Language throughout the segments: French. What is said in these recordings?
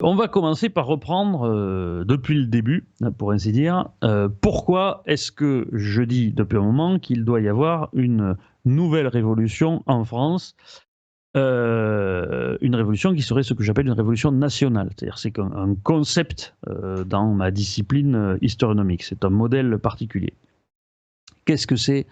On va commencer par reprendre, depuis le début, pour ainsi dire. Pourquoi est-ce que je dis depuis un moment qu'il doit y avoir une nouvelle révolution en France? Une révolution qui serait ce que j'appelle une révolution nationale. C'est-à-dire c'est un concept, dans ma discipline, historynomique. C'est un modèle particulier. Qu'est-ce que c'est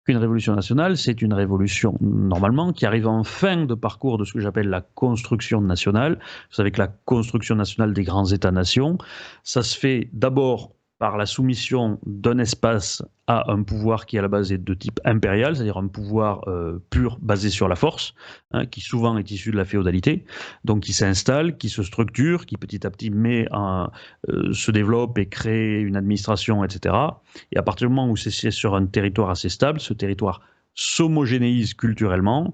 qu'une révolution nationale? C'est une révolution, normalement, qui arrive en fin de parcours de ce que j'appelle la construction nationale. Vous savez que la construction nationale des grands États-nations, ça se fait d'abord par la soumission d'un espace à un pouvoir qui à la base est de type impérial, c'est-à-dire un pouvoir pur basé sur la force, hein, qui souvent est issu de la féodalité, donc qui s'installe, qui se structure, qui petit à petit se développe et crée une administration, etc. Et à partir du moment où c'est sur un territoire assez stable, ce territoire s'homogénéise culturellement,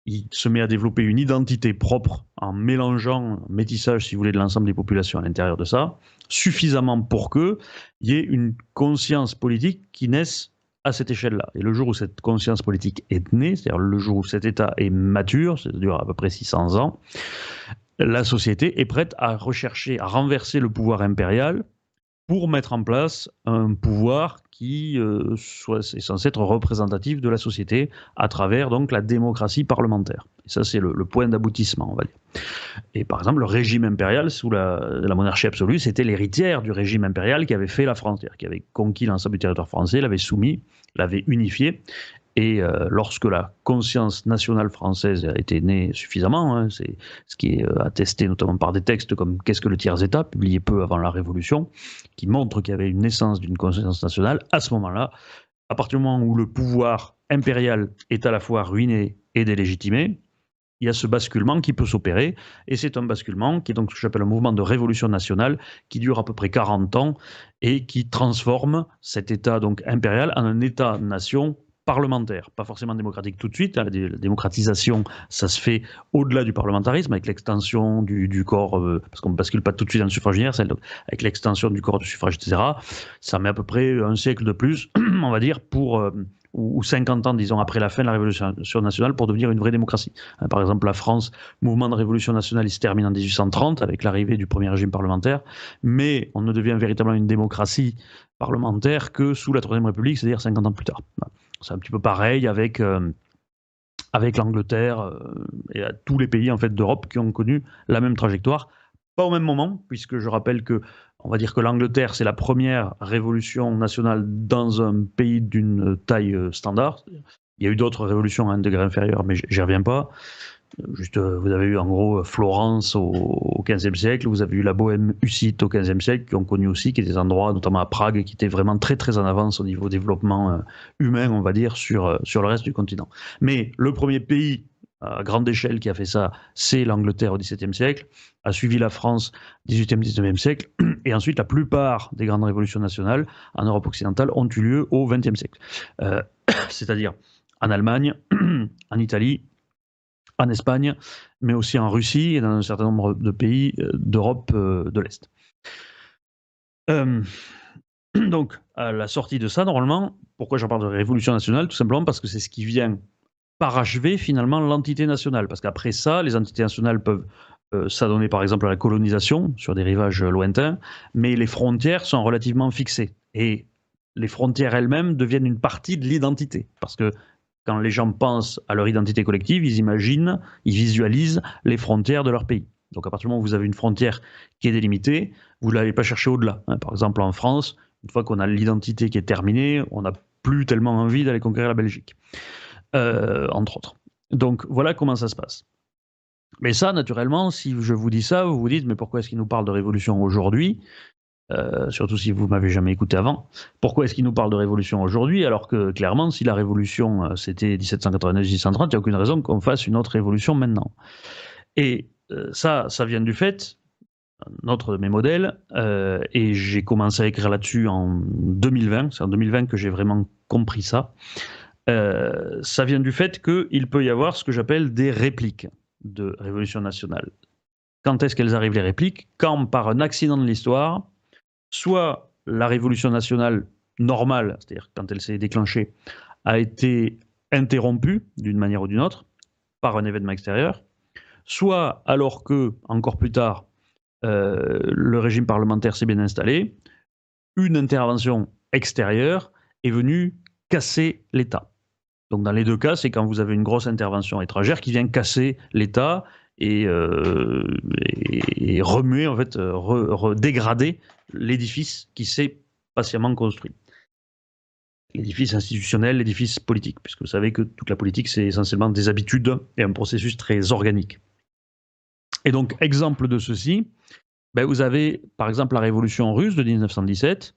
il se met à développer une identité propre en mélangeant, un métissage, si vous voulez, de l'ensemble des populations à l'intérieur de ça, suffisamment pour qu'il y ait une conscience politique qui naisse à cette échelle-là. Et le jour où cette conscience politique est née, c'est-à-dire le jour où cet État est mature, c'est-à-dire à peu près 600 ans, la société est prête à rechercher, à renverser le pouvoir impérial pour mettre en place un pouvoir qui est censé être représentatif de la société à travers donc la démocratie parlementaire. Et ça, c'est le point d'aboutissement, on va dire. Et par exemple, le régime impérial sous la monarchie absolue, c'était l'héritière du régime impérial qui avait fait la France, c'est-à-dire qui avait conquis l'ensemble du territoire français, l'avait soumis, l'avait unifié. Et lorsque la conscience nationale française a été née suffisamment, hein, c'est ce qui est attesté notamment par des textes comme Qu'est-ce que le tiers-État, publié peu avant la Révolution, qui montre qu'il y avait une naissance d'une conscience nationale, à ce moment-là, à partir du moment où le pouvoir impérial est à la fois ruiné et délégitimé, il y a ce basculement qui peut s'opérer, et c'est un basculement qui est donc ce que j'appelle un mouvement de révolution nationale qui dure à peu près 40 ans et qui transforme cet État donc impérial en un État-nation parlementaire, pas forcément démocratique tout de suite. La démocratisation, ça se fait au-delà du parlementarisme, avec l'extension du corps, parce qu'on ne bascule pas tout de suite dans le suffrage universel, donc avec l'extension du corps de suffrage, etc. Ça met à peu près un siècle de plus, on va dire, ou 50 ans, disons, après la fin de la Révolution nationale pour devenir une vraie démocratie. Par exemple, la France, mouvement de révolution nationale, il se termine en 1830 avec l'arrivée du premier régime parlementaire, mais on ne devient véritablement une démocratie parlementaire que sous la Troisième République, c'est-à-dire 50 ans plus tard. C'est un petit peu pareil avec l'Angleterre et tous les pays en fait d'Europe qui ont connu la même trajectoire, pas au même moment, puisque je rappelle que on va dire que l'Angleterre c'est la première révolution nationale dans un pays d'une taille standard. Il y a eu d'autres révolutions à un degré inférieur, mais j'y reviens pas. Juste, vous avez eu en gros Florence au XVe siècle, vous avez eu la Bohème hussite au XVe siècle, qui ont connu aussi, qui étaient des endroits, notamment à Prague, qui étaient vraiment très très en avance au niveau développement humain, on va dire, sur le reste du continent. Mais le premier pays à grande échelle qui a fait ça, c'est l'Angleterre au XVIIe siècle, a suivi la France XVIIIe, XIXe siècle, et ensuite la plupart des grandes révolutions nationales en Europe occidentale ont eu lieu au XXe siècle. C'est-à-dire en Allemagne, en Italie, en Espagne, mais aussi en Russie et dans un certain nombre de pays d'Europe de l'Est. Donc, à la sortie de ça, normalement, pourquoi j'en parle de révolution nationale? Tout simplement parce que c'est ce qui vient parachever finalement l'entité nationale. Parce qu'après ça, les entités nationales peuvent s'adonner par exemple à la colonisation sur des rivages lointains, mais les frontières sont relativement fixées. Et les frontières elles-mêmes deviennent une partie de l'identité. Parce que quand les gens pensent à leur identité collective, ils imaginent, ils visualisent les frontières de leur pays. Donc à partir du moment où vous avez une frontière qui est délimitée, vous ne l'allez pas chercher au-delà. Par exemple, en France, une fois qu'on a l'identité qui est terminée, on n'a plus tellement envie d'aller conquérir la Belgique, entre autres. Donc voilà comment ça se passe. Mais ça, naturellement, si je vous dis ça, vous vous dites, mais pourquoi est-ce qu'il nous parle de révolution aujourd'hui? Surtout si vous m'avez jamais écouté avant. Pourquoi est-ce qu'il nous parle de révolution aujourd'hui alors que clairement, si la révolution c'était 1789-1830, il n'y a aucune raison qu'on fasse une autre révolution maintenant. Et ça vient du fait, un autre de mes modèles, et j'ai commencé à écrire là-dessus en 2020, c'est en 2020 que j'ai vraiment compris ça. Ça vient du fait qu'il peut y avoir ce que j'appelle des répliques de révolution nationale. Quand est-ce qu'elles arrivent les répliques? Quand par un accident de l'histoire, soit la révolution nationale normale, c'est-à-dire quand elle s'est déclenchée, a été interrompue d'une manière ou d'une autre par un événement extérieur, soit alors que, encore plus tard, le régime parlementaire s'est bien installé, une intervention extérieure est venue casser l'État. Donc dans les deux cas, c'est quand vous avez une grosse intervention étrangère qui vient casser l'État et remuer, en fait, dégrader l'édifice qui s'est patiemment construit. L'édifice institutionnel, l'édifice politique, puisque vous savez que toute la politique, c'est essentiellement des habitudes et un processus très organique. Et donc, exemple de ceci, ben vous avez par exemple la révolution russe de 1917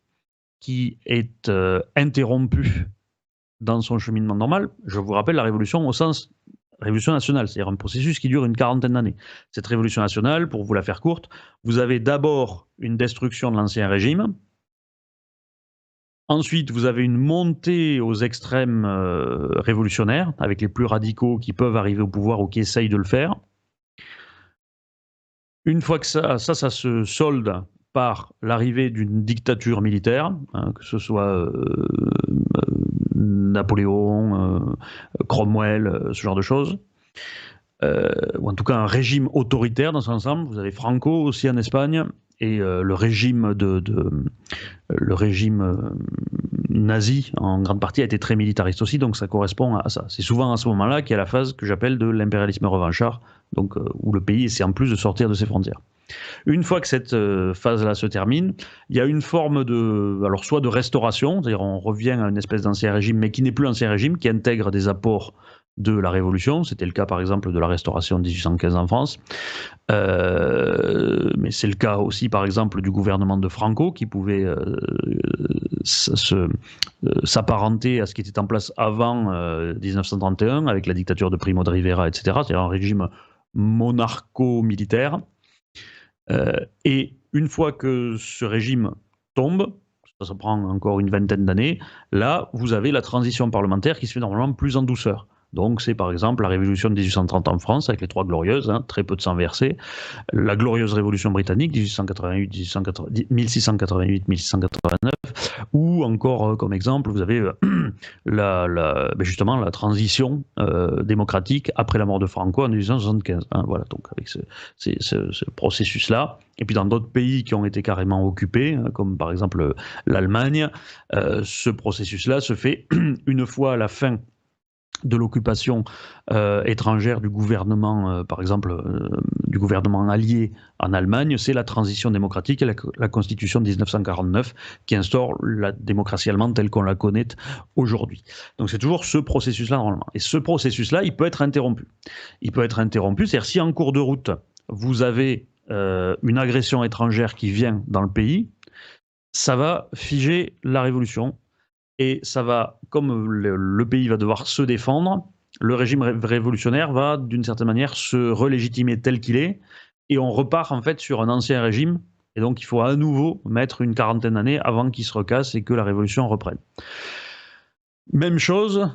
qui est interrompue dans son cheminement normal. Je vous rappelle la révolution au sens révolution nationale, c'est-à-dire un processus qui dure une quarantaine d'années. Cette révolution nationale, pour vous la faire courte, vous avez d'abord une destruction de l'ancien régime. Ensuite, vous avez une montée aux extrêmes révolutionnaires, avec les plus radicaux qui peuvent arriver au pouvoir ou qui essayent de le faire. Une fois que ça se solde par l'arrivée d'une dictature militaire, hein, que ce soit Napoléon, Cromwell, ce genre de choses, ou en tout cas un régime autoritaire dans son ensemble. Vous avez Franco aussi en Espagne, et le régime nazi en grande partie a été très militariste aussi, donc ça correspond à ça. C'est souvent à ce moment-là qu'il y a la phase que j'appelle de l'impérialisme revanchard, donc où le pays essaie en plus de sortir de ses frontières. Une fois que cette phase-là se termine, il y a une forme de, alors soit de restauration, c'est-à-dire on revient à une espèce d'ancien régime, mais qui n'est plus ancien régime, qui intègre des apports de la Révolution. C'était le cas par exemple de la Restauration de 1815 en France, mais c'est le cas aussi par exemple du gouvernement de Franco qui pouvait s'apparenter à ce qui était en place avant 1931 avec la dictature de Primo de Rivera, etc. C'est-à-dire un régime monarcho-militaire. Et une fois que ce régime tombe, ça prend encore une vingtaine d'années, là vous avez la transition parlementaire qui se fait normalement plus en douceur. Donc c'est par exemple la révolution de 1830 en France avec les Trois Glorieuses, hein, très peu de sang versé, la glorieuse révolution britannique 1688-1689, ou encore comme exemple vous avez justement la transition démocratique après la mort de Franco en 1875. Hein, voilà, donc avec ce processus-là. Et puis dans d'autres pays qui ont été carrément occupés, hein, comme par exemple l'Allemagne, ce processus-là se fait une fois à la fin de l'occupation étrangère du gouvernement, par exemple, du gouvernement allié en Allemagne, c'est la transition démocratique et la Constitution de 1949 qui instaure la démocratie allemande telle qu'on la connaît aujourd'hui. Donc c'est toujours ce processus-là normalement. Et ce processus-là, il peut être interrompu. Il peut être interrompu, c'est-à-dire si en cours de route, vous avez une agression étrangère qui vient dans le pays, ça va figer la révolution. Et ça va, comme le pays va devoir se défendre, le régime révolutionnaire va, d'une certaine manière, se relégitimer tel qu'il est, et on repart en fait sur un ancien régime, et donc il faut à nouveau mettre une quarantaine d'années avant qu'il se recasse et que la révolution reprenne. Même chose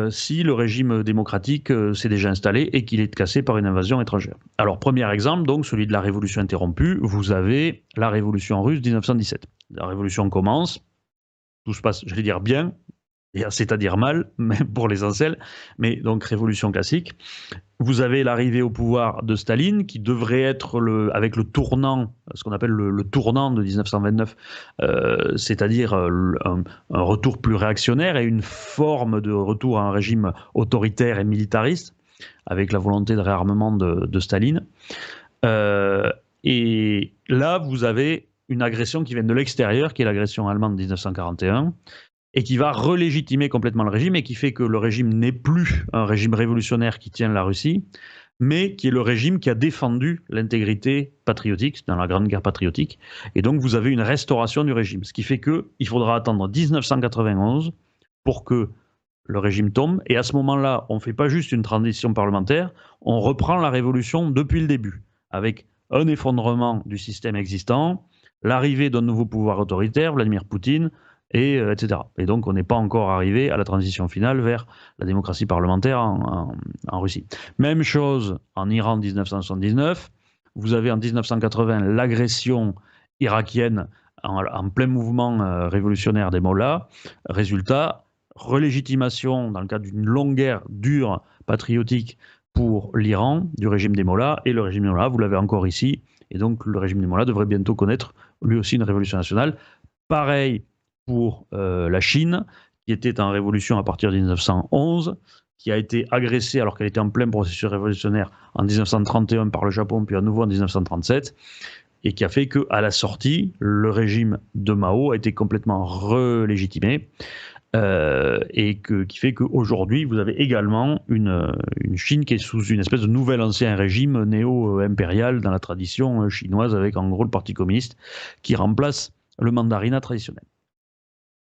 si le régime démocratique s'est déjà installé et qu'il est cassé par une invasion étrangère. Alors, premier exemple, donc celui de la révolution interrompue, vous avez la révolution russe 1917. La révolution commence, tout se passe, je vais dire bien, c'est-à-dire mal, même pour l'essentiel, mais donc révolution classique. Vous avez l'arrivée au pouvoir de Staline, qui devrait être, avec le tournant, ce qu'on appelle le tournant de 1929, c'est-à-dire un retour plus réactionnaire et une forme de retour à un régime autoritaire et militariste, avec la volonté de réarmement de Staline. Et là, vous avez une agression qui vient de l'extérieur, qui est l'agression allemande de 1941, et qui va relégitimer complètement le régime, et qui fait que le régime n'est plus un régime révolutionnaire qui tient la Russie, mais qui est le régime qui a défendu l'intégrité patriotique dans la Grande Guerre patriotique. Et donc vous avez une restauration du régime, ce qui fait qu'il faudra attendre 1991 pour que le régime tombe, et à ce moment-là, on ne fait pas juste une transition parlementaire, on reprend la révolution depuis le début, avec un effondrement du système existant, l'arrivée d'un nouveau pouvoir autoritaire, Vladimir Poutine, etc. Et donc, on n'est pas encore arrivé à la transition finale vers la démocratie parlementaire en Russie. Même chose en Iran 1979. Vous avez en 1980 l'agression irakienne en plein mouvement révolutionnaire des mollahs. Résultat, relégitimation dans le cadre d'une longue guerre dure, patriotique, pour l'Iran, du régime des mollahs. Et le régime des mollahs, vous l'avez encore ici, Et donc le régime des Mollahs devrait bientôt connaître lui aussi une révolution nationale. Pareil pour la Chine, qui était en révolution à partir de 1911, qui a été agressée alors qu'elle était en plein processus révolutionnaire en 1931 par le Japon, puis à nouveau en 1937, et qui a fait qu'à la sortie, le régime de Mao a été complètement relégitimé, qui fait qu'aujourd'hui, vous avez également une Chine qui est sous une espèce de nouvel ancien régime néo-impérial dans la tradition chinoise, avec en gros le Parti communiste qui remplace le mandarinat traditionnel.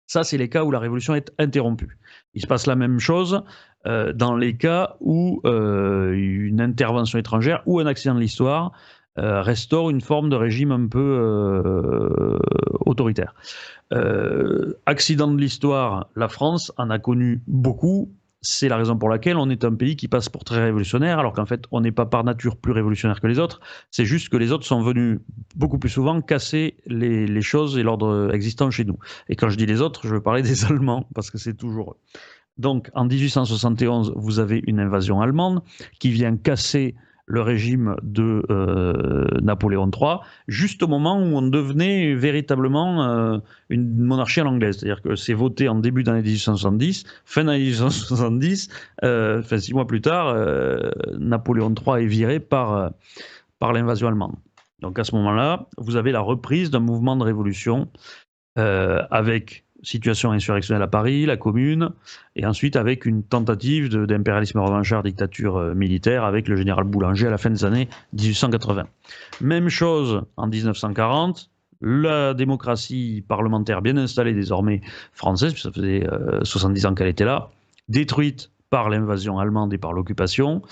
Ça, c'est les cas où la révolution est interrompue. Il se passe la même chose dans les cas où une intervention étrangère ou un accident de l'histoire restaure une forme de régime un peu autoritaire. Accident de l'histoire, la France en a connu beaucoup. C'est la raison pour laquelle on est un pays qui passe pour très révolutionnaire, alors qu'en fait, on n'est pas par nature plus révolutionnaire que les autres. C'est juste que les autres sont venus beaucoup plus souvent casser les choses et l'ordre existant chez nous. Et quand je dis les autres, je veux parler des Allemands, parce que c'est toujours eux. Donc, en 1871, vous avez une invasion allemande qui vient casser le régime de Napoléon III, juste au moment où on devenait véritablement une monarchie à l'anglaise. C'est-à-dire que c'est voté en début d'année 1870, fin d'année 1870, 6 mois plus tard, Napoléon III est viré par l'invasion allemande. Donc à ce moment-là, vous avez la reprise d'un mouvement de révolution avec situation insurrectionnelle à Paris, la Commune, et ensuite avec une tentative d'impérialisme revanchard, dictature militaire, avec le général Boulanger à la fin des années 1880. Même chose en 1940, la démocratie parlementaire bien installée désormais française, puisque ça faisait 70 ans qu'elle était là, détruite par l'invasion allemande et par l'occupation.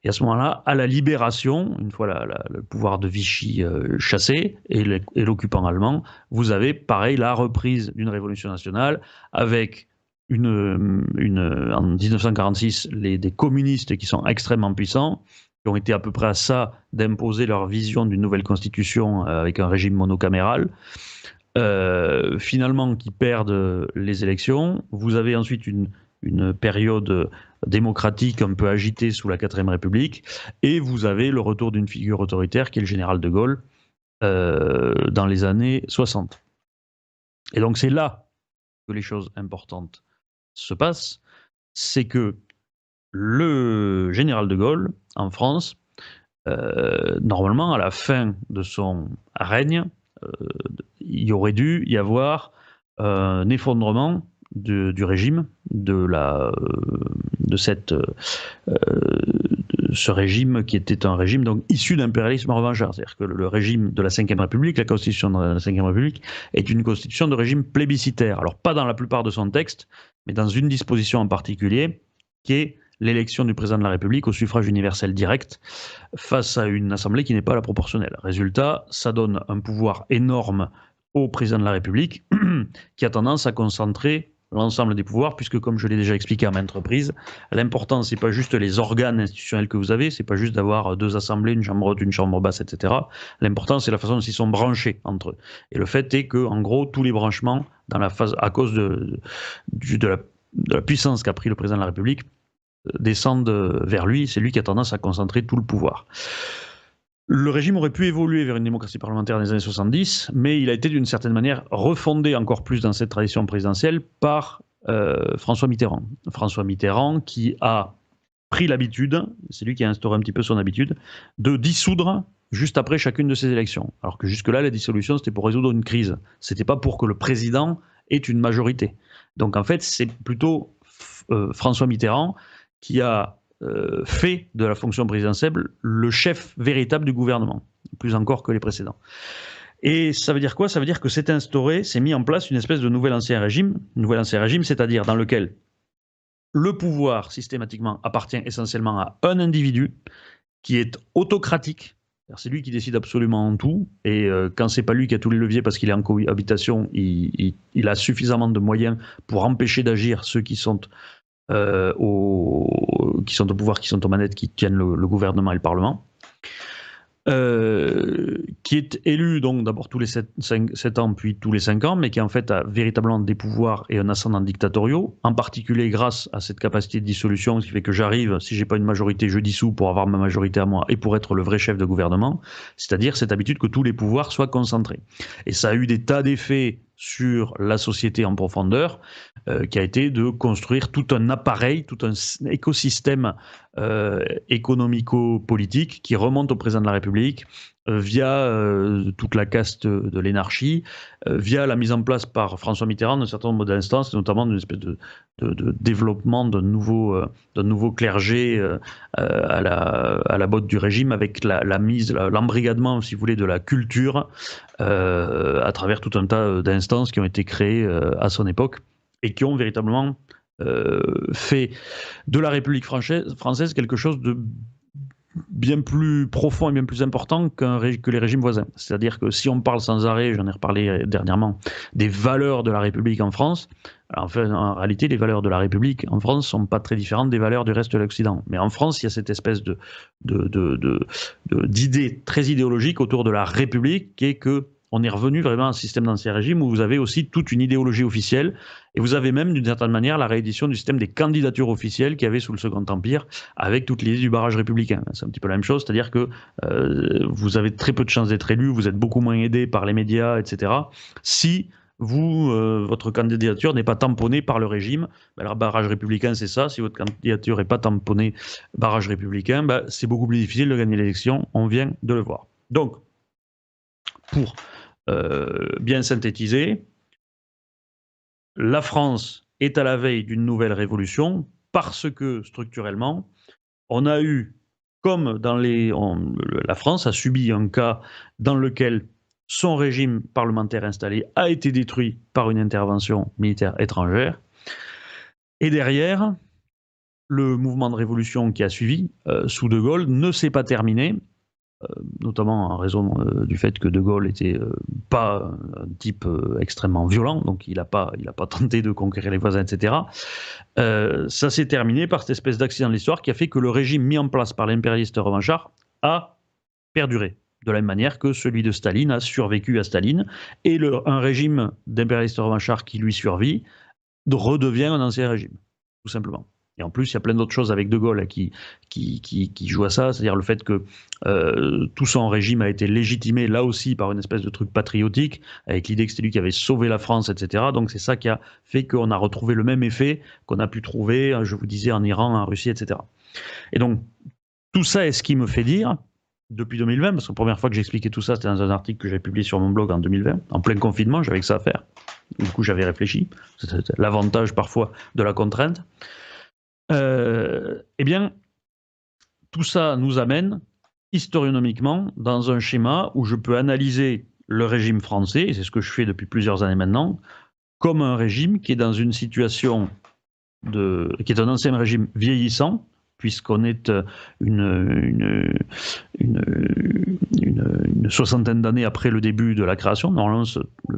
Et à ce moment-là, à la libération, une fois le pouvoir de Vichy chassé et l'occupant allemand, vous avez pareil la reprise d'une révolution nationale avec en 1946 des communistes qui sont extrêmement puissants, qui ont été à peu près à ça d'imposer leur vision d'une nouvelle constitution avec un régime monocaméral. Finalement, qui perdent les élections. Vous avez ensuite une période démocratique un peu agitée sous la 4ème République, et vous avez le retour d'une figure autoritaire qui est le général de Gaulle dans les années 60. Et donc c'est là que les choses importantes se passent, c'est que le général de Gaulle, en France, normalement, à la fin de son règne, il aurait dû y avoir un effondrement du régime, de ce régime qui était un régime donc issu d'impérialisme revanchard. C'est-à-dire que le régime de la 5ème République, la constitution de la 5ème République, est une constitution de régime plébiscitaire. Alors pas dans la plupart de son texte, mais dans une disposition en particulier, qui est l'élection du président de la République au suffrage universel direct face à une assemblée qui n'est pas la proportionnelle. Résultat, ça donne un pouvoir énorme au président de la République qui a tendance à concentrer l'ensemble des pouvoirs, puisque comme je l'ai déjà expliqué à maintes reprises, l'important c'est pas juste les organes institutionnels que vous avez, c'est pas juste d'avoir 2 assemblées, une chambre haute, une chambre basse, etc. L'important c'est la façon dont ils sont branchés entre eux. Et le fait est que, en gros, tous les branchements, dans la phase, à cause de la puissance qu'a pris le président de la République, descendent vers lui. C'est lui qui a tendance à concentrer tout le pouvoir. Le régime aurait pu évoluer vers une démocratie parlementaire dans les années 70, mais il a été d'une certaine manière refondé encore plus dans cette tradition présidentielle par François Mitterrand. François Mitterrand qui a pris l'habitude, c'est lui qui a instauré un petit peu son habitude, de dissoudre juste après chacune de ces élections. Alors que jusque-là, la dissolution, c'était pour résoudre une crise. C'était pas pour que le président ait une majorité. Donc en fait, c'est plutôt François Mitterrand qui a fait de la fonction présidentielle le chef véritable du gouvernement, plus encore que les précédents. Et ça veut dire quoi? Ça veut dire que s'est mis en place une espèce de nouvel ancien régime, c'est-à-dire dans lequel le pouvoir systématiquement appartient essentiellement à un individu qui est autocratique. C'est lui qui décide absolument tout, et quand c'est pas lui qui a tous les leviers parce qu'il est en cohabitation, il a suffisamment de moyens pour empêcher d'agir ceux qui sont au pouvoir, qui sont aux manettes, qui tiennent le gouvernement et le Parlement. qui est élu donc d'abord tous les 7 ans, puis tous les 5 ans, mais qui en fait a véritablement des pouvoirs et un ascendant dictatoriaux, en particulier grâce à cette capacité de dissolution, ce qui fait que j'arrive, si j'ai pas une majorité, je dissous pour avoir ma majorité à moi et pour être le vrai chef de gouvernement, c'est-à-dire cette habitude que tous les pouvoirs soient concentrés. Et ça a eu des tas d'effets sur la société en profondeur, qui a été de construire tout un appareil, tout un écosystème économico-politique qui remonte au président de la République via toute la caste de l'énarchie, via la mise en place par François Mitterrand d'un certain nombre d'instances, notamment d'une espèce de développement d'un nouveau clergé à la botte du régime, avec l'embrigadement, si vous voulez, de la culture à travers tout un tas d'instances qui ont été créées à son époque et qui ont véritablement fait de la République française quelque chose de bien plus profond et bien plus important que les régimes voisins. C'est-à-dire que si on parle sans arrêt, j'en ai reparlé dernièrement, des valeurs de la République en France, alors en réalité, les valeurs de la République en France ne sont pas très différentes des valeurs du reste de l'Occident. Mais en France, il y a cette espèce d'idée très idéologique autour de la République qui est que on est revenu vraiment à un système d'Ancien Régime où vous avez aussi toute une idéologie officielle et vous avez même d'une certaine manière la réédition du système des candidatures officielles qu'il y avait sous le Second Empire avec toute l'idée du barrage républicain. C'est un petit peu la même chose, c'est-à-dire que vous avez très peu de chances d'être élu, vous êtes beaucoup moins aidé par les médias, etc. si votre candidature n'est pas tamponnée par le régime. Alors, barrage républicain, c'est ça. Si votre candidature n'est pas tamponnée barrage républicain, c'est beaucoup plus difficile de gagner l'élection. On vient de le voir. Donc, pour bien synthétiser, la France est à la veille d'une nouvelle révolution parce que, structurellement, on a eu, comme la France a subi un cas dans lequel son régime parlementaire installé a été détruit par une intervention militaire étrangère. Et derrière, le mouvement de révolution qui a suivi, sous De Gaulle, ne s'est pas terminé, notamment en raison du fait que De Gaulle n'était pas un type extrêmement violent, donc il n'a pas tenté de conquérir les voisins, etc. Ça s'est terminé par cette espèce d'accident de l'histoire qui a fait que le régime mis en place par l'impérialiste revanchard a perduré, de la même manière que celui de Staline a survécu à Staline, et un régime d'impérialiste revanchard qui lui survit redevient un ancien régime, tout simplement. Et en plus, il y a plein d'autres choses avec De Gaulle qui jouent à ça, c'est-à-dire le fait que tout son régime a été légitimé là aussi par une espèce de truc patriotique, avec l'idée que c'était lui qui avait sauvé la France, etc. Donc c'est ça qui a fait qu'on a retrouvé le même effet qu'on a pu trouver, je vous disais, en Iran, en Russie, etc. Et donc, tout ça est ce qui me fait dire, depuis 2020, parce que la première fois que j'expliquais tout ça, c'était dans un article que j'ai publié sur mon blog en 2020, en plein confinement, j'avais que ça à faire. Du coup, j'avais réfléchi. C'était l'avantage parfois de la contrainte. Eh bien, tout ça nous amène historionomiquement dans un schéma où je peux analyser le régime français, et c'est ce que je fais depuis plusieurs années maintenant, comme un régime qui est dans une situation qui est un ancien régime vieillissant, puisqu'on est une soixantaine d'années après le début de la création. Normalement,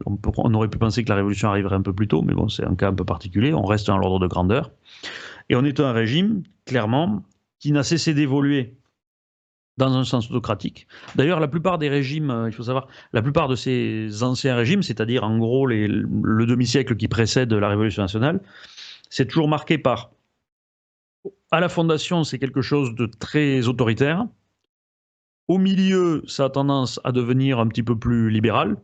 on aurait pu penser que la révolution arriverait un peu plus tôt, mais bon, c'est un cas un peu particulier, on reste dans l'ordre de grandeur. Et on est un régime, clairement, qui n'a cessé d'évoluer dans un sens autocratique. D'ailleurs, la plupart des régimes, il faut savoir, la plupart de ces anciens régimes, c'est-à-dire en gros le demi-siècle qui précède la Révolution nationale, c'est toujours marqué par, à la fondation, c'est quelque chose de très autoritaire. Au milieu, ça a tendance à devenir un petit peu plus libéral.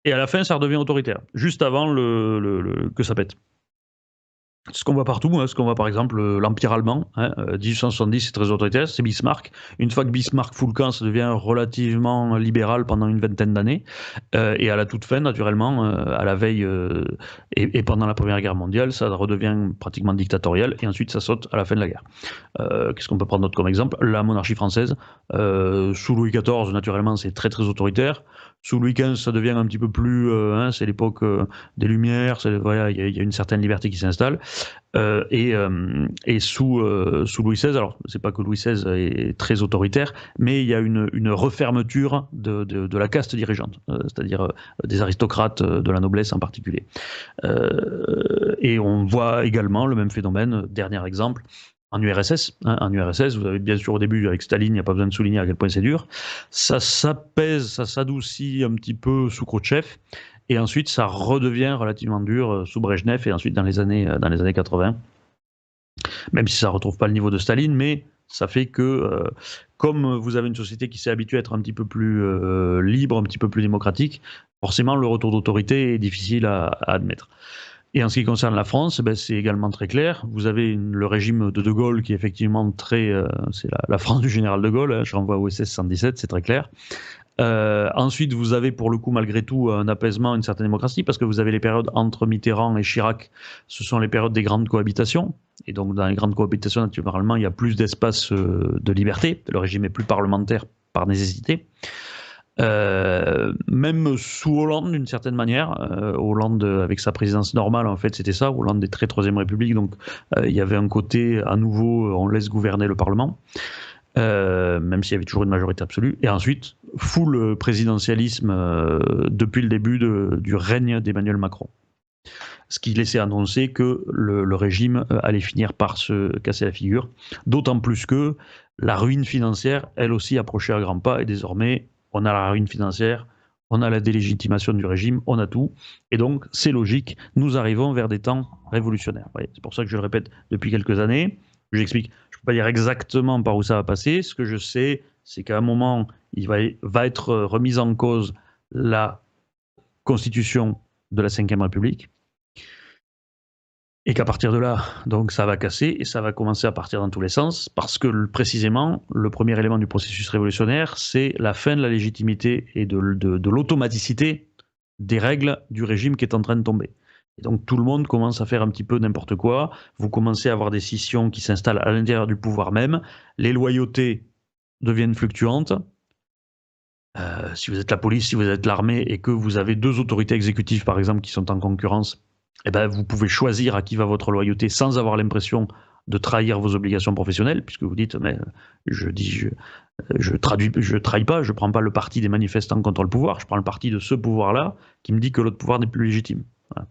Et à la fin, ça redevient autoritaire, juste avant que ça pète. Ce qu'on voit partout, ce qu'on voit par exemple l'Empire allemand, 1870 c'est très autoritaire, c'est Bismarck. Une fois que Bismarck fout le camp, ça devient relativement libéral pendant une vingtaine d'années. Et à la toute fin, naturellement, à la veille et pendant la Première Guerre mondiale, ça redevient pratiquement dictatorial et ensuite ça saute à la fin de la guerre. Qu'est-ce qu'on peut prendre d'autre comme exemple? La monarchie française. Sous Louis XIV, naturellement, c'est très très autoritaire. Sous Louis XV, ça devient un petit peu plus... c'est l'époque des Lumières, voilà, il y a une certaine liberté qui s'installe. Et sous Louis XVI, alors c'est pas que Louis XVI est très autoritaire, mais il y a une refermeture de la caste dirigeante, c'est-à-dire des aristocrates de la noblesse en particulier. Et on voit également le même phénomène, dernier exemple, en URSS. Hein, en URSS, vous avez bien sûr au début, avec Staline, il n'y a pas besoin de souligner à quel point c'est dur. Ça s'apaise, ça s'adoucit un petit peu sous Khrouchtchev. Et ensuite, ça redevient relativement dur sous Brejnev et ensuite dans les années 80. Même si ça ne retrouve pas le niveau de Staline, mais ça fait que, comme vous avez une société qui s'est habituée à être un petit peu plus libre, un petit peu plus démocratique, forcément le retour d'autorité est difficile à admettre. Et en ce qui concerne la France, ben, c'est également très clair. Vous avez le régime de De Gaulle qui est effectivement très... c'est la France du général de Gaulle, hein, je renvoie au SS 117, c'est très clair. Ensuite, vous avez pour le coup, malgré tout, un apaisement, une certaine démocratie, parce que vous avez les périodes entre Mitterrand et Chirac, ce sont les périodes des grandes cohabitations. Et donc, dans les grandes cohabitations, naturellement, il y a plus d'espace de liberté. Le régime est plus parlementaire par nécessité. Même sous Hollande, d'une certaine manière, Hollande avec sa présidence normale, en fait, c'était ça. Hollande est très Troisième République, donc il y avait un côté, à nouveau, on laisse gouverner le Parlement. Même s'il y avait toujours une majorité absolue. Et ensuite, full présidentialisme depuis le début du règne d'Emmanuel Macron. Ce qui laissait annoncer que le régime allait finir par se casser la figure. D'autant plus que la ruine financière, elle aussi, approchait à grands pas. Et désormais, on a la ruine financière, on a la délégitimation du régime, on a tout. Et donc, c'est logique, nous arrivons vers des temps révolutionnaires. C'est pour ça que je le répète depuis quelques années. J'explique, je ne peux pas dire exactement par où ça va passer. Ce que je sais, c'est qu'à un moment, il va être remise en cause la constitution de la Ve République. Et qu'à partir de là, donc ça va casser et ça va commencer à partir dans tous les sens, parce que précisément, le premier élément du processus révolutionnaire, c'est la fin de la légitimité et de l'automaticité des règles du régime qui est en train de tomber. Et donc tout le monde commence à faire un petit peu n'importe quoi, vous commencez à avoir des scissions qui s'installent à l'intérieur du pouvoir même, les loyautés deviennent fluctuantes. Si vous êtes la police, si vous êtes l'armée et que vous avez deux autorités exécutives par exemple qui sont en concurrence, eh ben, vous pouvez choisir à qui va votre loyauté sans avoir l'impression de trahir vos obligations professionnelles, puisque vous dites, mais je trahis pas, je prends pas le parti des manifestants contre le pouvoir, je prends le parti de ce pouvoir-là qui me dit que l'autre pouvoir n'est plus légitime. Voilà.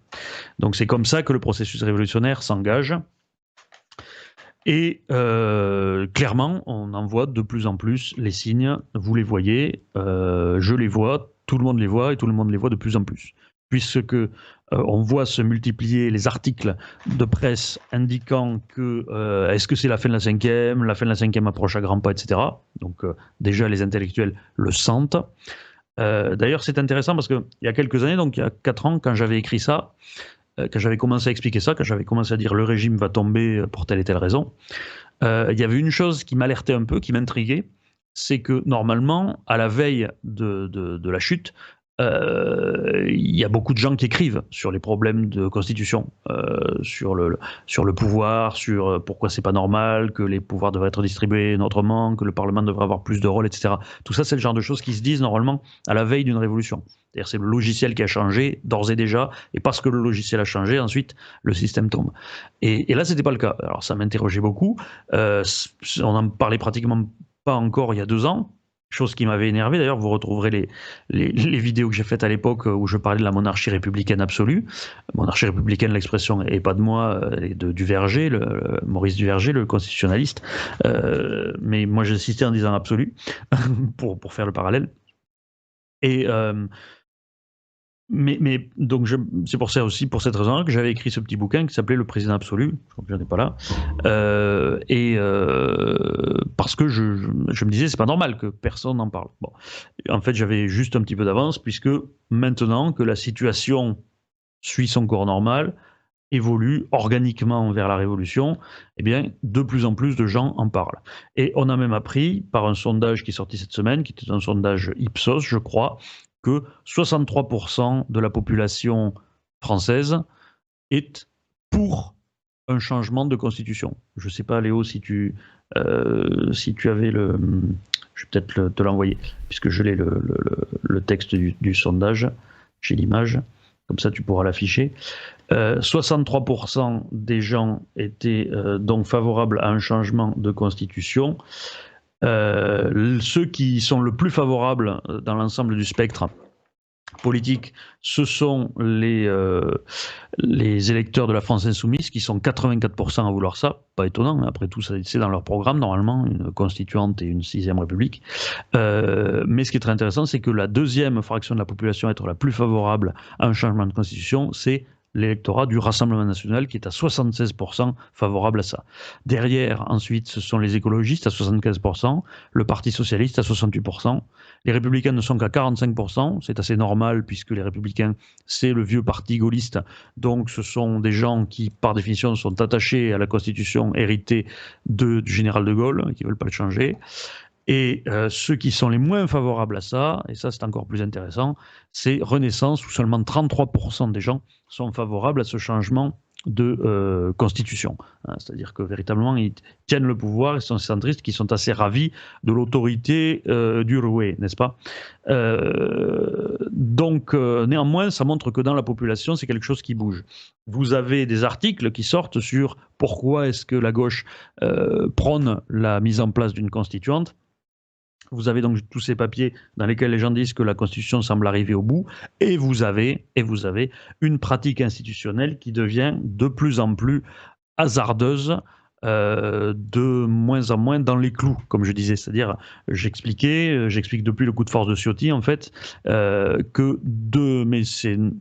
Donc c'est comme ça que le processus révolutionnaire s'engage. Et clairement, on en voit de plus en plus les signes, vous les voyez, je les vois, tout le monde les voit et tout le monde les voit de plus en plus. Puisque on voit se multiplier les articles de presse indiquant que est-ce que c'est la fin de la cinquième, la fin de la cinquième approche à grands pas, etc. Donc déjà les intellectuels le sentent. D'ailleurs c'est intéressant parce qu'il y a quelques années, donc il y a 4 ans, quand j'avais écrit ça, quand j'avais commencé à expliquer ça, quand j'avais commencé à dire le régime va tomber pour telle et telle raison, il y avait une chose qui m'alertait un peu, qui m'intriguait, c'est que normalement, à la veille de la chute, il y a beaucoup de gens qui écrivent sur les problèmes de constitution, sur le pouvoir, sur pourquoi c'est pas normal, que les pouvoirs devraient être distribués autrement, que le Parlement devrait avoir plus de rôle, etc. Tout ça, c'est le genre de choses qui se disent normalement à la veille d'une révolution. C'est-à-dire c'est le logiciel qui a changé d'ores et déjà, et parce que le logiciel a changé, ensuite le système tombe. Et là, c'était pas le cas. Alors ça m'interrogeait beaucoup. On en parlait pratiquement pas encore il y a 2 ans. Chose qui m'avait énervé, d'ailleurs, vous retrouverez les vidéos que j'ai faites à l'époque où je parlais de la monarchie républicaine absolue. Monarchie républicaine, l'expression n'est pas de moi, du Verger, Maurice Duverger, le constitutionnaliste. Mais moi, j'ai insisté en disant absolue, pour faire le parallèle. Et mais donc c'est pour ça aussi, pour cette raison-là, que j'avais écrit ce petit bouquin qui s'appelait Le Président absolu. Je crois que j'en ai pas là. Parce que je me disais, c'est pas normal que personne n'en parle. Bon, en fait, j'avais juste un petit peu d'avance, puisque maintenant que la situation suit son cours normal, évolue organiquement vers la révolution, eh bien, de plus en plus de gens en parlent. Et on a même appris, par un sondage qui est sorti cette semaine, qui était un sondage Ipsos, je crois, que 63% de la population française est pour un changement de constitution. Je ne sais pas, Léo, si tu avais le... Je vais peut-être te l'envoyer, puisque je l'ai le texte du sondage, j'ai l'image, comme ça tu pourras l'afficher. 63% des gens étaient donc favorables à un changement de constitution. Ceux qui sont le plus favorables dans l'ensemble du spectre, politique, ce sont les électeurs de la France Insoumise, qui sont 84% à vouloir ça. Pas étonnant, après tout, c'est dans leur programme, normalement, une constituante et une 6e République. Mais ce qui est très intéressant, c'est que la deuxième fraction de la population à être la plus favorable à un changement de constitution, c'est l'électorat du Rassemblement national, qui est à 76% favorable à ça. Derrière, ensuite, ce sont les écologistes à 75%, le Parti socialiste à 68%, les républicains ne sont qu'à 45%, c'est assez normal puisque les républicains, c'est le vieux parti gaulliste, donc ce sont des gens qui, par définition, sont attachés à la constitution héritée du général de Gaulle, qui ne veulent pas le changer. Et ceux qui sont les moins favorables à ça, et ça c'est encore plus intéressant, c'est Renaissance, où seulement 33% des gens sont favorables à ce changement de constitution. Hein, c'est-à-dire que véritablement, ils tiennent le pouvoir, ils sont centristes qui sont assez ravis de l'autorité du roué, n'est-ce pas? Donc, néanmoins, ça montre que dans la population, c'est quelque chose qui bouge. Vous avez des articles qui sortent sur pourquoi est-ce que la gauche prône la mise en place d'une constituante. Vous avez donc tous ces papiers dans lesquels les gens disent que la Constitution semble arriver au bout, et vous avez une pratique institutionnelle qui devient de plus en plus hasardeuse, de moins en moins dans les clous, comme je disais. C'est-à-dire, j'explique depuis le coup de force de Ciotti, en fait, mais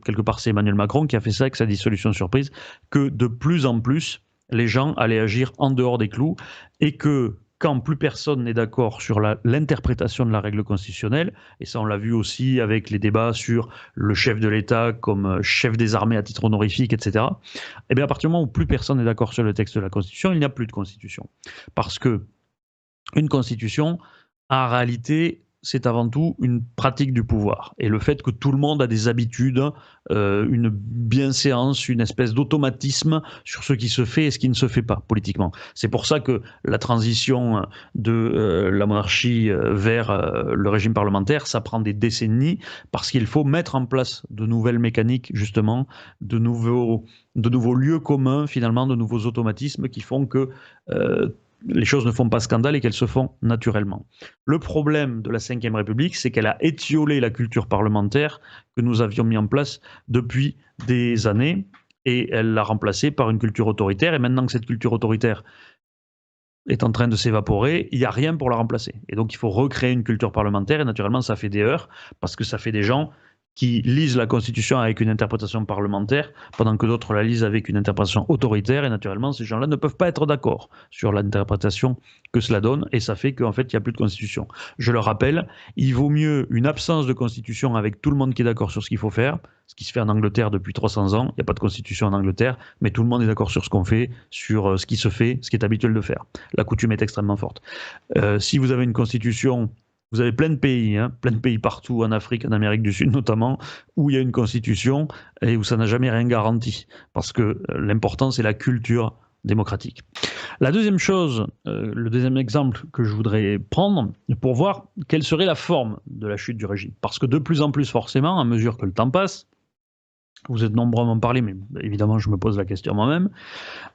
quelque part c'est Emmanuel Macron qui a fait ça avec sa dissolution surprise, que de plus en plus, les gens allaient agir en dehors des clous, et que quand plus personne n'est d'accord sur l'interprétation de la règle constitutionnelle, et ça on l'a vu aussi avec les débats sur le chef de l'État comme chef des armées à titre honorifique, etc., et bien à partir du moment où plus personne n'est d'accord sur le texte de la Constitution, il n'y a plus de Constitution. Parce que une Constitution, en réalité, c'est avant tout une pratique du pouvoir. Et le fait que tout le monde a des habitudes, une bienséance, une espèce d'automatisme sur ce qui se fait et ce qui ne se fait pas politiquement. C'est pour ça que la transition de la monarchie vers le régime parlementaire, ça prend des décennies, parce qu'il faut mettre en place de nouvelles mécaniques, justement, de nouveaux lieux communs, finalement, de nouveaux automatismes qui font que les choses ne font pas scandale et qu'elles se font naturellement. Le problème de la Ve République, c'est qu'elle a étiolé la culture parlementaire que nous avions mis en place depuis des années, et elle l'a remplacée par une culture autoritaire, et maintenant que cette culture autoritaire est en train de s'évaporer, il n'y a rien pour la remplacer. Et donc il faut recréer une culture parlementaire, et naturellement ça fait des heurts, parce que ça fait des gens qui lisent la Constitution avec une interprétation parlementaire, pendant que d'autres la lisent avec une interprétation autoritaire, et naturellement, ces gens-là ne peuvent pas être d'accord sur l'interprétation que cela donne, et ça fait qu'en fait, il n'y a plus de Constitution. Je le rappelle, il vaut mieux une absence de Constitution avec tout le monde qui est d'accord sur ce qu'il faut faire, ce qui se fait en Angleterre depuis 300 ans, il n'y a pas de Constitution en Angleterre, mais tout le monde est d'accord sur ce qu'on fait, sur ce qui se fait, ce qui est habituel de faire. La coutume est extrêmement forte. Si vous avez une Constitution... Vous avez plein de pays partout, en Afrique, en Amérique du Sud notamment, où il y a une constitution et où ça n'a jamais rien garanti. Parce que l'important, c'est la culture démocratique. La deuxième chose, le deuxième exemple que je voudrais prendre pour voir quelle serait la forme de la chute du régime. Parce que de plus en plus, forcément, à mesure que le temps passe, vous êtes nombreux à m'en parler, mais évidemment, je me pose la question moi-même.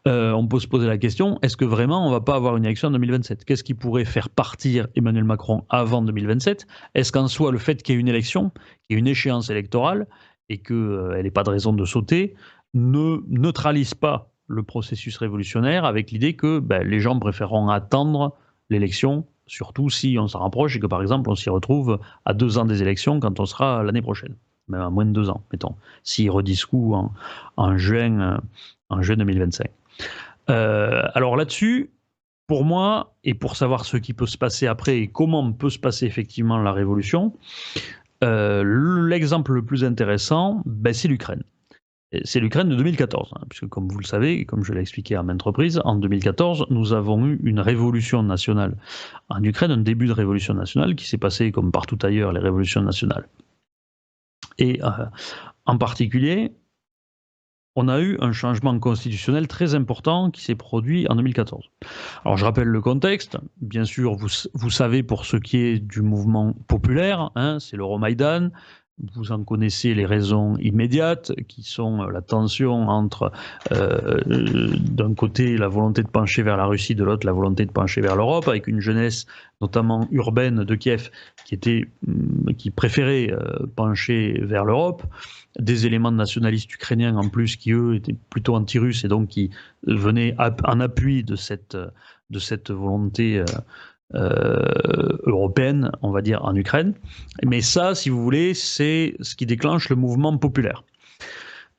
On peut se poser la question, est-ce que vraiment on ne va pas avoir une élection en 2027? Qu'est-ce qui pourrait faire partir Emmanuel Macron avant 2027? Est-ce qu'en soi, le fait qu'il y ait une élection, qu'il y ait une échéance électorale, et qu'elle n'ait pas de raison de sauter, ne neutralise pas le processus révolutionnaire, avec l'idée que les gens préféreront attendre l'élection, surtout si on s'en rapproche et que par exemple on s'y retrouve à 2 ans des élections quand on sera l'année prochaine, même à moins de 2 ans, mettons, s'ils redisent coup en juin 2025. Alors là-dessus, pour moi, et pour savoir ce qui peut se passer après et comment peut se passer effectivement la révolution, l'exemple le plus intéressant, c'est l'Ukraine. C'est l'Ukraine de 2014, puisque comme vous le savez, comme je l'ai expliqué à maintes reprises, en 2014, nous avons eu une révolution nationale en Ukraine, un début de révolution nationale qui s'est passé comme partout ailleurs, les révolutions nationales. Et en particulier, on a eu un changement constitutionnel très important qui s'est produit en 2014. Alors je rappelle le contexte, bien sûr vous savez pour ce qui est du mouvement populaire, c'est l'Euromaïdan, Vous en connaissez les raisons immédiates, qui sont la tension entre, d'un côté, la volonté de pencher vers la Russie, de l'autre, la volonté de pencher vers l'Europe, avec une jeunesse, notamment urbaine, de Kiev, qui préférait pencher vers l'Europe, des éléments nationalistes ukrainiens en plus, qui eux étaient plutôt anti-russes et donc qui venaient en appui de cette volonté européenne, on va dire, en Ukraine. Mais ça, si vous voulez, c'est ce qui déclenche le mouvement populaire.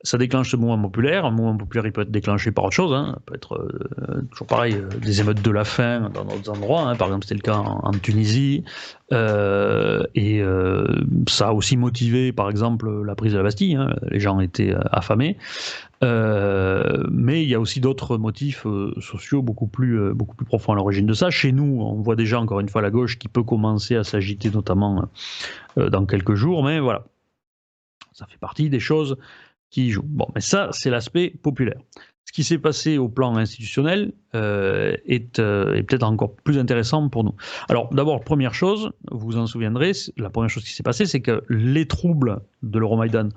Ça déclenche ce mouvement populaire. Un mouvement populaire, il peut être déclenché par autre chose. Hein. Ça peut être toujours pareil, des émeutes de la faim dans d'autres endroits. Hein. Par exemple, c'était le cas en Tunisie. Et ça a aussi motivé, par exemple, la prise de la Bastille. Hein. Les gens étaient affamés. Mais il y a aussi d'autres motifs sociaux beaucoup plus profonds à l'origine de ça. Chez nous, on voit déjà encore une fois la gauche qui peut commencer à s'agiter, notamment dans quelques jours. Mais voilà, ça fait partie des choses qui jouent. Bon, mais ça, c'est l'aspect populaire. Ce qui s'est passé au plan institutionnel est peut-être encore plus intéressant pour nous. Alors, d'abord, première chose, vous vous en souviendrez, la première chose qui s'est passée, c'est que les troubles de l'Euromaïdan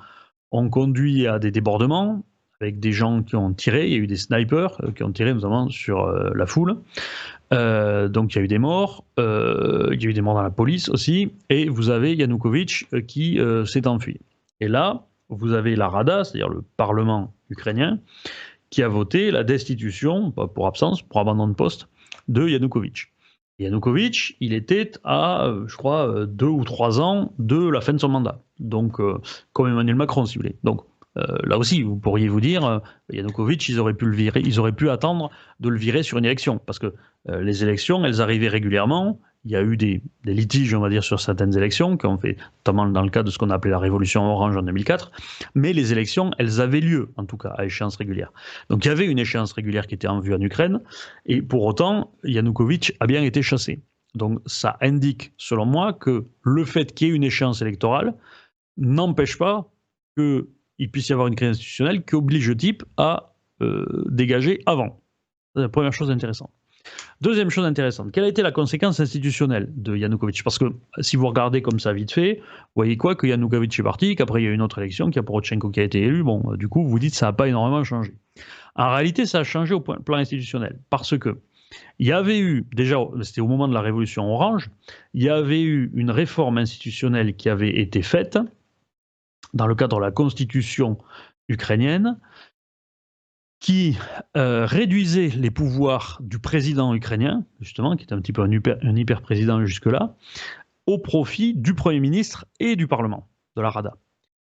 ont conduit à des débordements, avec des gens qui ont tiré, il y a eu des snipers qui ont tiré notamment sur la foule. Donc il y a eu des morts, il y a eu des morts dans la police aussi, et vous avez Yanukovych qui s'est enfui. Et là, vous avez la Rada, c'est-à-dire le Parlement ukrainien, qui a voté la destitution, pour absence, pour abandon de poste, de Yanukovych. Yanukovych, il était à, je crois, 2 ou 3 ans de la fin de son mandat. Donc, comme Emmanuel Macron, si vous voulez. Donc, là aussi, vous pourriez vous dire, Yanukovych, ils auraient pu le virer, ils auraient pu attendre de le virer sur une élection, parce que les élections, elles arrivaient régulièrement. Il y a eu des litiges, on va dire, sur certaines élections, qui ont fait, notamment dans le cas de ce qu'on a appelé la révolution orange en 2004, mais les élections, elles avaient lieu, en tout cas, à échéance régulière. Donc il y avait une échéance régulière qui était en vue en Ukraine, et pour autant, Yanukovych a bien été chassé. Donc ça indique, selon moi, que le fait qu'il y ait une échéance électorale n'empêche pas qu'il puisse y avoir une crise institutionnelle qui oblige le type à dégager avant. C'est la première chose intéressante. Deuxième chose intéressante, quelle a été la conséquence institutionnelle de Yanukovych? Parce que si vous regardez comme ça vite fait, vous voyez quoi? Que Yanukovych est parti, qu'après il y a eu une autre élection, qu'il y a Poroshenko qui a été élu. Bon, du coup, vous dites que ça n'a pas énormément changé. En réalité, ça a changé au plan institutionnel. Parce que il y avait eu, déjà, c'était au moment de la révolution orange, il y avait eu une réforme institutionnelle qui avait été faite dans le cadre de la constitution ukrainienne, qui réduisait les pouvoirs du président ukrainien, justement, qui était un petit peu un hyper-président jusque-là, au profit du Premier ministre et du Parlement, de la Rada.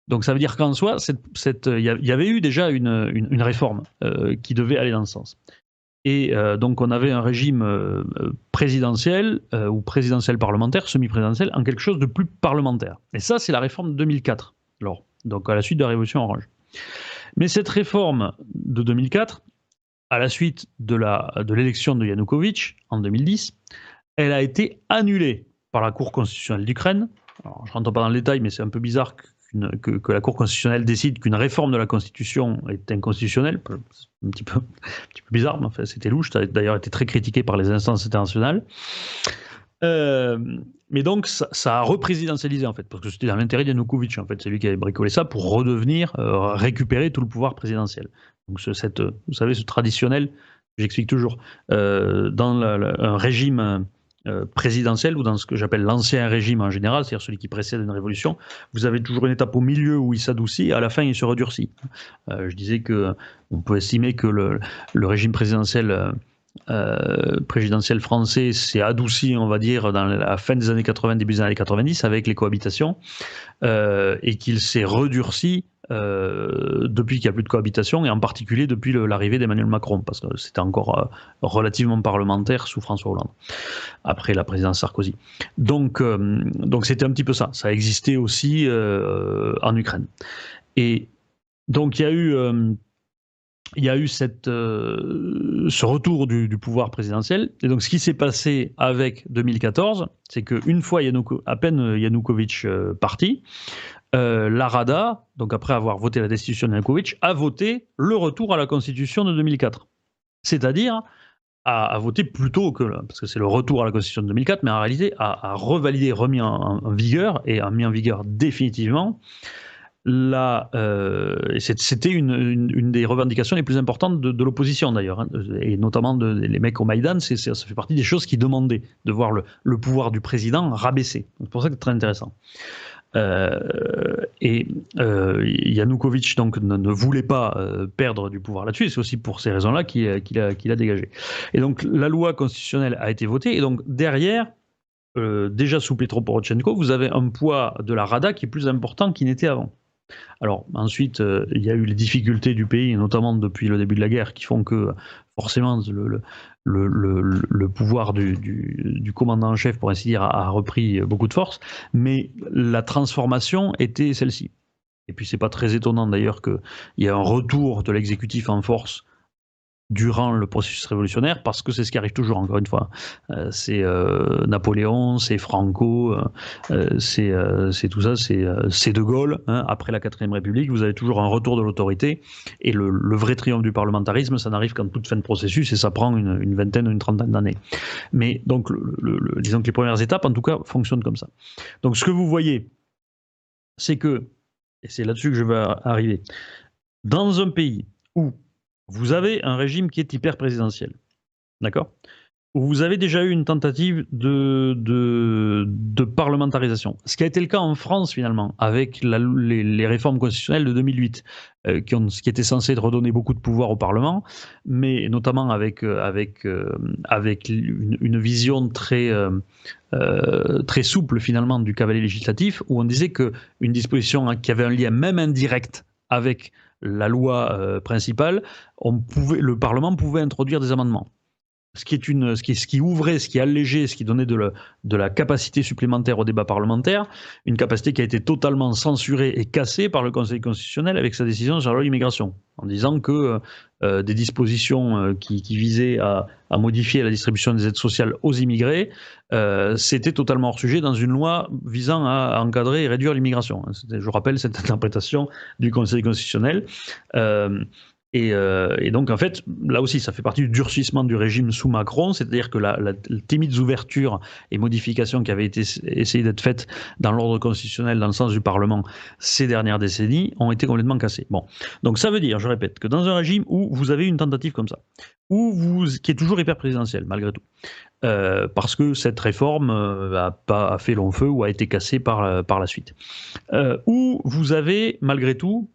Donc ça veut dire qu'en soi, il y avait eu déjà une réforme qui devait aller dans ce sens. Et donc on avait un régime présidentiel ou présidentiel parlementaire, semi-présidentiel, en quelque chose de plus parlementaire. Et ça, c'est la réforme de 2004, donc à la suite de la Révolution orange. Mais cette réforme de 2004, à la suite de l'élection de Yanukovych en 2010, elle a été annulée par la Cour constitutionnelle d'Ukraine. Alors, je ne rentre pas dans le détail, mais c'est un peu bizarre que la Cour constitutionnelle décide qu'une réforme de la Constitution est inconstitutionnelle. C'est un petit peu bizarre, mais enfin, c'était louche. Ça a d'ailleurs été très critiqué par les instances internationales. Mais donc ça a représidentialisé en fait, parce que c'était dans l'intérêt de Yanukovych en fait, c'est lui qui avait bricolé ça pour redevenir, récupérer tout le pouvoir présidentiel. Donc vous savez, ce traditionnel, j'explique toujours, dans un régime présidentiel ou dans ce que j'appelle l'ancien régime en général, c'est-à-dire celui qui précède une révolution, vous avez toujours une étape au milieu où il s'adoucit et à la fin il se redurcit. Je disais que on peut estimer que le régime présidentiel français s'est adouci, on va dire, dans la fin des années 80, début des années 90 avec les cohabitations, et qu'il s'est redurci depuis qu'il n'y a plus de cohabitation, et en particulier depuis l'arrivée d'Emmanuel Macron, parce que c'était encore relativement parlementaire sous François Hollande, après la présidence Sarkozy. Donc c'était un petit peu ça. Ça existait aussi en Ukraine. Et donc il y a eu ce retour du pouvoir présidentiel. Et donc, ce qui s'est passé avec 2014, c'est qu'une fois à peine Yanukovych parti, la Rada, donc après avoir voté la destitution de Yanukovych, a voté le retour à la Constitution de 2004. C'est-à-dire a voté plutôt que, parce que c'est le retour à la Constitution de 2004, mais en réalité a revalidé, remis en vigueur, et a mis en vigueur définitivement c'était une des revendications les plus importantes de l'opposition d'ailleurs, hein, et notamment les mecs au Maïdan, ça fait partie des choses qu'ils demandaient, de voir le pouvoir du président rabaissé. C'est pour ça que c'est très intéressant. Yanukovych donc ne voulait pas perdre du pouvoir là-dessus, et c'est aussi pour ces raisons-là qu'il a dégagé. Et donc la loi constitutionnelle a été votée, et donc derrière, déjà sous Petro Porochenko, vous avez un poids de la Rada qui est plus important qu'il n'était avant. Alors ensuite, il y a eu les difficultés du pays, notamment depuis le début de la guerre, qui font que forcément le pouvoir du commandant en chef, pour ainsi dire, a repris beaucoup de force, mais la transformation était celle-ci. Et puis c'est pas très étonnant d'ailleurs qu'il y ait un retour de l'exécutif en force durant le processus révolutionnaire, parce que c'est ce qui arrive toujours, encore une fois. C'est Napoléon, c'est Franco, c'est tout ça, c'est De Gaulle. Hein. Après la 4ème République, vous avez toujours un retour de l'autorité, et le vrai triomphe du parlementarisme, ça n'arrive qu'en toute fin de processus, et ça prend une vingtaine ou une trentaine d'années. Mais donc, disons que les premières étapes, en tout cas, fonctionnent comme ça. Donc ce que vous voyez, c'est que, et c'est là-dessus que je vais arriver, dans un pays où vous avez un régime qui est hyper présidentiel, d'accord? Vous avez déjà eu une tentative de parlementarisation. Ce qui a été le cas en France, finalement, avec les réformes constitutionnelles de 2008, qui étaient censées redonner beaucoup de pouvoir au Parlement, mais notamment avec une vision très souple, finalement, du cavalier législatif, où on disait qu'une disposition qui avait un lien même indirect avec la loi principale, le Parlement pouvait introduire des amendements. Ce qui ouvrait, ce qui allégeait, ce qui donnait de la capacité supplémentaire au débat parlementaire, une capacité qui a été totalement censurée et cassée par le Conseil constitutionnel avec sa décision sur la loi immigration, en disant que des dispositions qui visaient à modifier la distribution des aides sociales aux immigrés, c'était totalement hors sujet dans une loi visant à encadrer et réduire l'immigration. Je rappelle cette interprétation du Conseil constitutionnel. Et donc, en fait, là aussi, ça fait partie du durcissement du régime sous Macron, c'est-à-dire que les timides ouvertures et modifications qui avaient été essayées d'être faites dans l'ordre constitutionnel, dans le sens du Parlement, ces dernières décennies, ont été complètement cassées. Bon, donc ça veut dire, je répète, que dans un régime où vous avez une tentative comme ça, qui est toujours hyper présidentielle, malgré tout, parce que cette réforme a fait long feu ou a été cassée par la suite, où vous avez, malgré tout,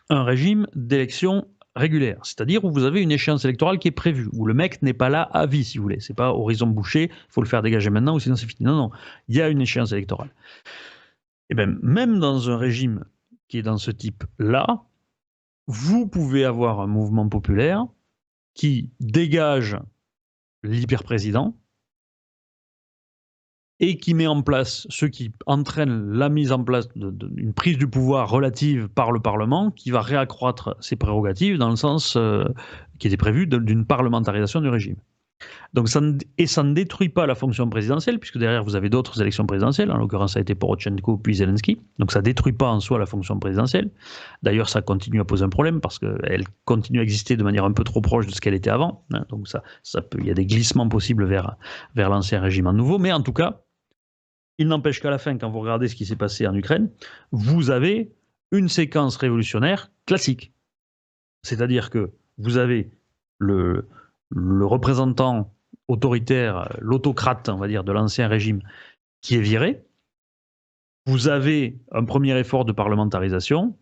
un régime d'élection régulière, c'est-à-dire où vous avez une échéance électorale qui est prévue, où le mec n'est pas là à vie, si vous voulez. C'est pas horizon bouché, il faut le faire dégager maintenant ou sinon c'est fini. Non, non, il y a une échéance électorale. Et bien, même dans un régime qui est dans ce type-là, vous pouvez avoir un mouvement populaire qui dégage l'hyper-président et qui met en place, ce qui entraîne la mise en place d'une prise du pouvoir relative par le Parlement, qui va réaccroître ses prérogatives dans le sens qui était prévu d'une parlementarisation du régime. Donc ça ne détruit pas la fonction présidentielle, puisque derrière vous avez d'autres élections présidentielles, en l'occurrence ça a été Porochenko puis Zelensky, donc ça ne détruit pas en soi la fonction présidentielle. D'ailleurs ça continue à poser un problème, parce qu'elle continue à exister de manière un peu trop proche de ce qu'elle était avant, hein, donc il y a des glissements possibles vers l'ancien régime à nouveau, mais en tout cas, il n'empêche qu'à la fin, quand vous regardez ce qui s'est passé en Ukraine, vous avez une séquence révolutionnaire classique. C'est-à-dire que vous avez le représentant autoritaire, l'autocrate, on va dire, de l'ancien régime qui est viré. Vous avez un premier effort de parlementarisation.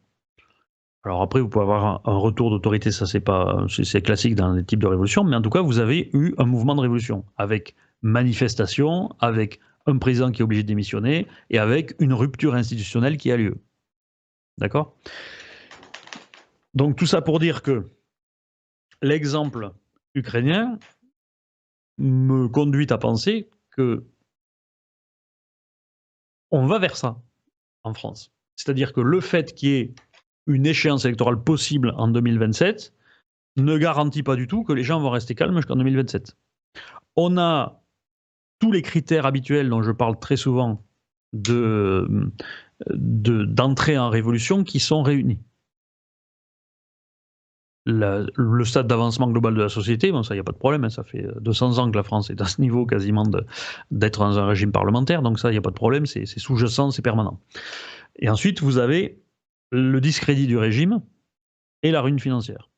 Alors après, vous pouvez avoir un retour d'autorité, ça c'est classique dans les types de révolution, mais en tout cas, vous avez eu un mouvement de révolution avec manifestation, avec un président qui est obligé de démissionner et avec une rupture institutionnelle qui a lieu. D'accord ? Donc tout ça pour dire que l'exemple ukrainien me conduit à penser que on va vers ça en France. C'est-à-dire que le fait qu'il y ait une échéance électorale possible en 2027 ne garantit pas du tout que les gens vont rester calmes jusqu'en 2027. On a tous les critères habituels dont je parle très souvent d'entrée en révolution qui sont réunis. le stade d'avancement global de la société, bon ça il n'y a pas de problème, hein, ça fait 200 ans que la France est à ce niveau quasiment d'être dans un régime parlementaire, donc ça il n'y a pas de problème, c'est sous-jacent, c'est permanent. Et ensuite vous avez le discrédit du régime et la ruine financière.